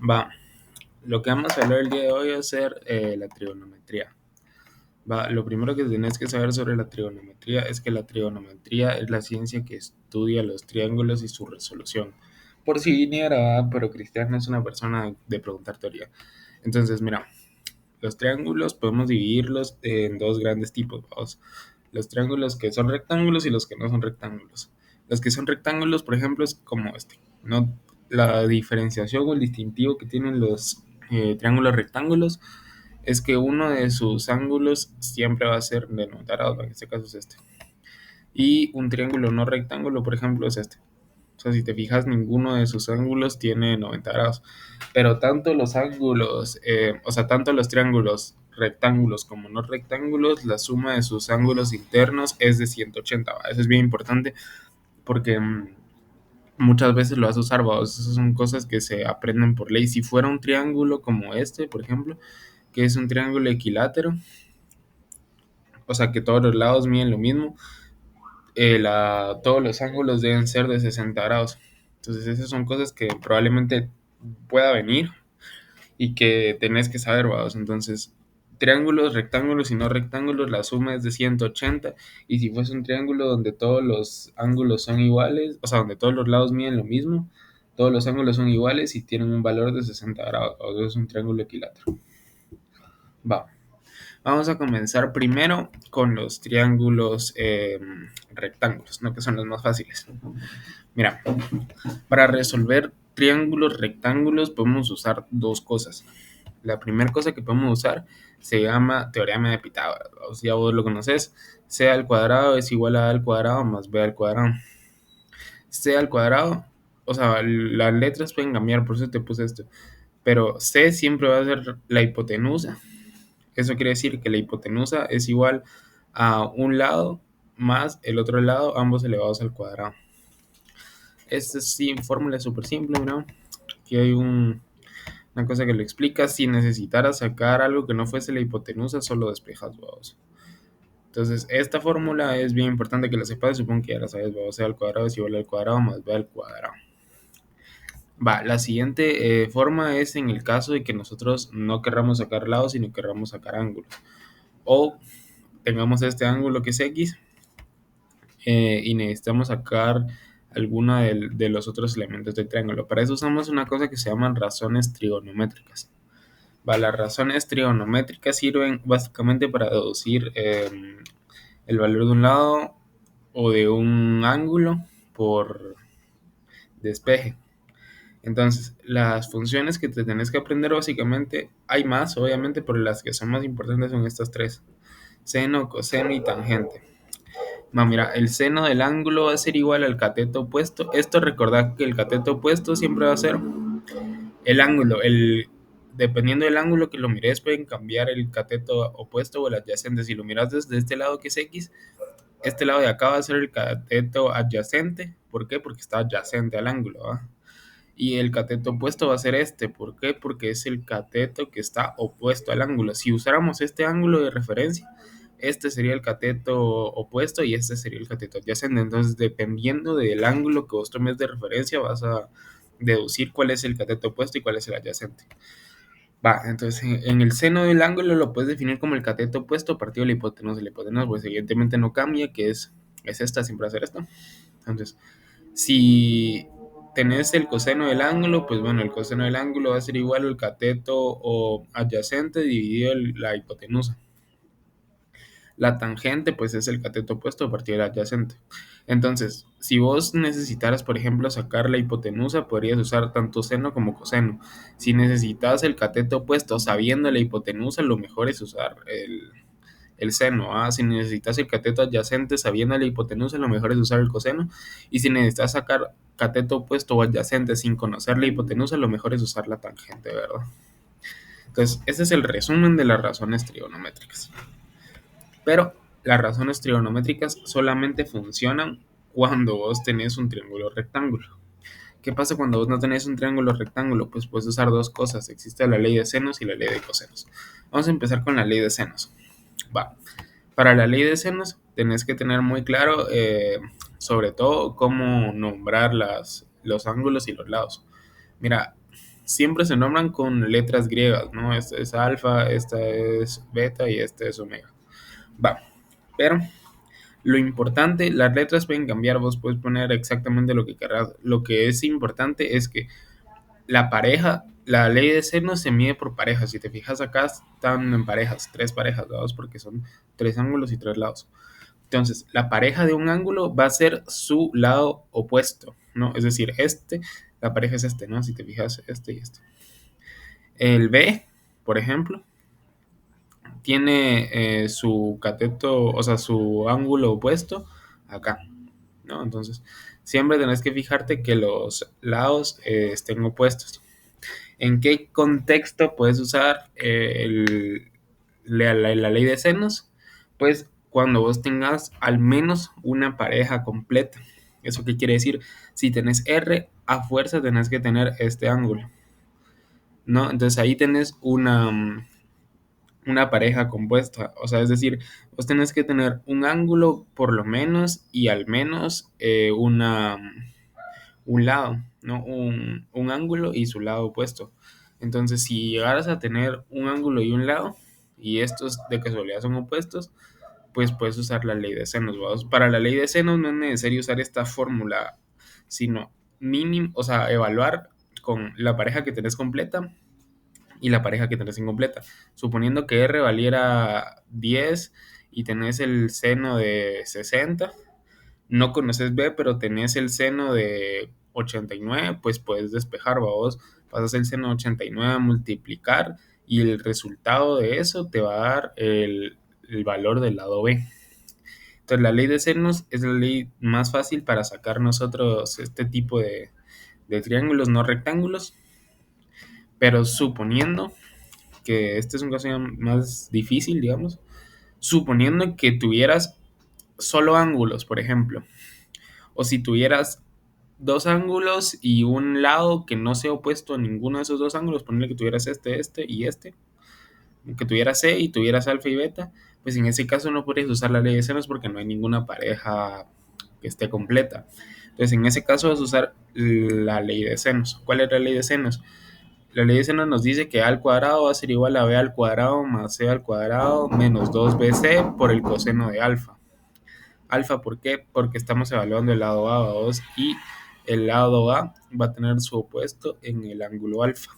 Va, lo que vamos a hablar el día de hoy va a ser la trigonometría. Va, lo primero que tenés que saber sobre la trigonometría es que la trigonometría es la ciencia que estudia los triángulos y su resolución. Por si viniera, ¿va? Pero Cristian es una persona de preguntar teoría. Entonces, mira, los triángulos podemos dividirlos en dos grandes tipos, ¿vamos? Los triángulos que son rectángulos y los que no son rectángulos. Los que son rectángulos, por ejemplo, es como este. No, la diferenciación o el distintivo que tienen los triángulos rectángulos es que uno de sus ángulos siempre va a ser de 90 grados, en este caso es este. Y un triángulo no rectángulo, por ejemplo, es este. O sea, si te fijas, ninguno de sus ángulos tiene 90 grados. Pero tanto los ángulos, tanto los triángulos rectángulos como no rectángulos, la suma de sus ángulos internos es de 180. ¿Va? Eso es bien importante porque muchas veces lo vas a usar, ¿va? Esas son cosas que se aprenden por ley. Si fuera un triángulo como este, por ejemplo, que es un triángulo equilátero, o sea que todos los lados miden lo mismo, todos los ángulos deben ser de 60 grados. Entonces esas son cosas que probablemente pueda venir y que tenés que saber, vamos. Entonces, triángulos, rectángulos y no rectángulos, la suma es de 180. Y si fuese un triángulo donde todos los ángulos son iguales, o sea, donde todos los lados miden lo mismo, todos los ángulos son iguales y tienen un valor de 60 grados. O sea, es un triángulo equilátero. Va. Vamos a comenzar primero con los triángulos rectángulos, ¿no? Que son los más fáciles. Mira, para resolver triángulos rectángulos podemos usar dos cosas. La primera cosa que podemos usar se llama teorema de Pitágoras. O sea, vos lo conoces. C al cuadrado es igual a A al cuadrado más B al cuadrado. C al cuadrado, o sea, las letras pueden cambiar, por eso te puse esto. Pero C siempre va a ser la hipotenusa. Eso quiere decir que la hipotenusa es igual a un lado más el otro lado, ambos elevados al cuadrado. Esta sí, fórmula súper simple, ¿no? Aquí hay una cosa que lo explica. Si necesitaras sacar algo que no fuese la hipotenusa, solo despejas, vamos. Entonces, esta fórmula es bien importante que la sepas. Supongo que ya la sabes, vamos. C al cuadrado es igual al cuadrado más B al cuadrado. Va, la siguiente forma es en el caso de que nosotros no querramos sacar lados, sino querramos sacar ángulos. O tengamos este ángulo que es X y necesitamos sacar alguna de los otros elementos del triángulo. Para eso usamos una cosa que se llaman razones trigonométricas. Va, las razones trigonométricas sirven básicamente para deducir el valor de un lado o de un ángulo por despeje. Entonces, las funciones que te tenés que aprender básicamente, hay más, obviamente, pero las que son más importantes son estas tres: seno, coseno y tangente. No, mira, el seno del ángulo va a ser igual al cateto opuesto. Esto recordad que el cateto opuesto siempre va a ser el ángulo. Dependiendo del ángulo que lo mires, pueden cambiar el cateto opuesto o el adyacente. Si lo miras desde este lado que es X, este lado de acá va a ser el cateto adyacente. ¿Por qué? Porque está adyacente al ángulo, ¿va? Y el cateto opuesto va a ser este. ¿Por qué? Porque es el cateto que está opuesto al ángulo. Si usáramos este ángulo de referencia, este sería el cateto opuesto y este sería el cateto adyacente. Entonces, dependiendo del ángulo que vos tomes de referencia, vas a deducir cuál es el cateto opuesto y cuál es el adyacente. Va, entonces en el seno del ángulo lo puedes definir como el cateto opuesto partido de la hipotenusa. La hipotenusa, pues evidentemente no cambia, que es esta, siempre va a ser esta. Entonces, si tenés el coseno del ángulo, pues bueno, el coseno del ángulo va a ser igual al cateto o adyacente dividido la hipotenusa. La tangente, pues es el cateto opuesto a partir del adyacente. Entonces, si vos necesitaras, por ejemplo, sacar la hipotenusa, podrías usar tanto seno como coseno. Si necesitas el cateto opuesto sabiendo la hipotenusa, lo mejor es usar el seno. ¿Ah? Si necesitas el cateto adyacente sabiendo la hipotenusa, lo mejor es usar el coseno. Y si necesitas sacar cateto opuesto o adyacente sin conocer la hipotenusa, lo mejor es usar la tangente, ¿verdad? Entonces, ese es el resumen de las razones trigonométricas. Pero las razones trigonométricas solamente funcionan cuando vos tenés un triángulo rectángulo. ¿Qué pasa cuando vos no tenés un triángulo rectángulo? Pues puedes usar dos cosas. Existe la ley de senos y la ley de cosenos. Vamos a empezar con la ley de senos. Va. Para la ley de senos tenés que tener muy claro, sobre todo, cómo nombrar los ángulos y los lados. Mira, siempre se nombran con letras griegas, ¿no? Esta es alfa, esta es beta y esta es omega. Va, pero lo importante, las letras pueden cambiar, vos puedes poner exactamente lo que querrás. Lo que es importante es que la pareja, la ley de seno se mide por parejas. Si te fijas acá, están en parejas, tres parejas, ¿no? Porque son tres ángulos y tres lados. Entonces, la pareja de un ángulo va a ser su lado opuesto, ¿no? Es decir, la pareja es este, ¿no? Si te fijas, este y este. El B, por ejemplo, tiene su cateto, o sea, su ángulo opuesto acá, ¿no? Entonces, siempre tenés que fijarte que los lados estén opuestos. ¿En qué contexto puedes usar la ley de senos? Pues cuando vos tengas al menos una pareja completa. ¿Eso qué quiere decir? Si tenés R, a fuerza tenés que tener este ángulo, ¿no? Entonces ahí tenés una pareja compuesta. O sea, es decir, vos tenés que tener un ángulo por lo menos y al menos un lado, ¿no? Un ángulo y su lado opuesto. Entonces, si llegaras a tener un ángulo y un lado, y estos de casualidad son opuestos, pues puedes usar la ley de senos, ¿vamos? Para la ley de senos no es necesario usar esta fórmula, sino mínimo, o sea, evaluar con la pareja que tenés completa y la pareja que tenés incompleta. Suponiendo que R valiera 10 y tenés el seno de 60, no conoces B, pero tenés el seno de 89, pues puedes despejar, vos pasas el seno de 89 a multiplicar y el resultado de eso te va a dar el valor del lado B. Entonces la ley de senos es la ley más fácil para sacar nosotros este tipo de triángulos no rectángulos, pero suponiendo que este es un caso ya más difícil, digamos, suponiendo que tuvieras solo ángulos, por ejemplo, o si tuvieras dos ángulos y un lado que no sea opuesto a ninguno de esos dos ángulos, ponerle que tuvieras este y este, que tuvieras C y tuvieras alfa y beta, pues en ese caso no podrías usar la ley de senos porque no hay ninguna pareja que esté completa. Entonces en ese caso vas a usar la ley de senos. ¿Cuál es la ley de senos? La ley de senos nos dice que A al cuadrado va a ser igual a B al cuadrado más C al cuadrado menos 2BC por el coseno de alfa. Alfa, ¿por qué? Porque estamos evaluando el lado A, 2 y el lado A va a tener su opuesto en el ángulo alfa.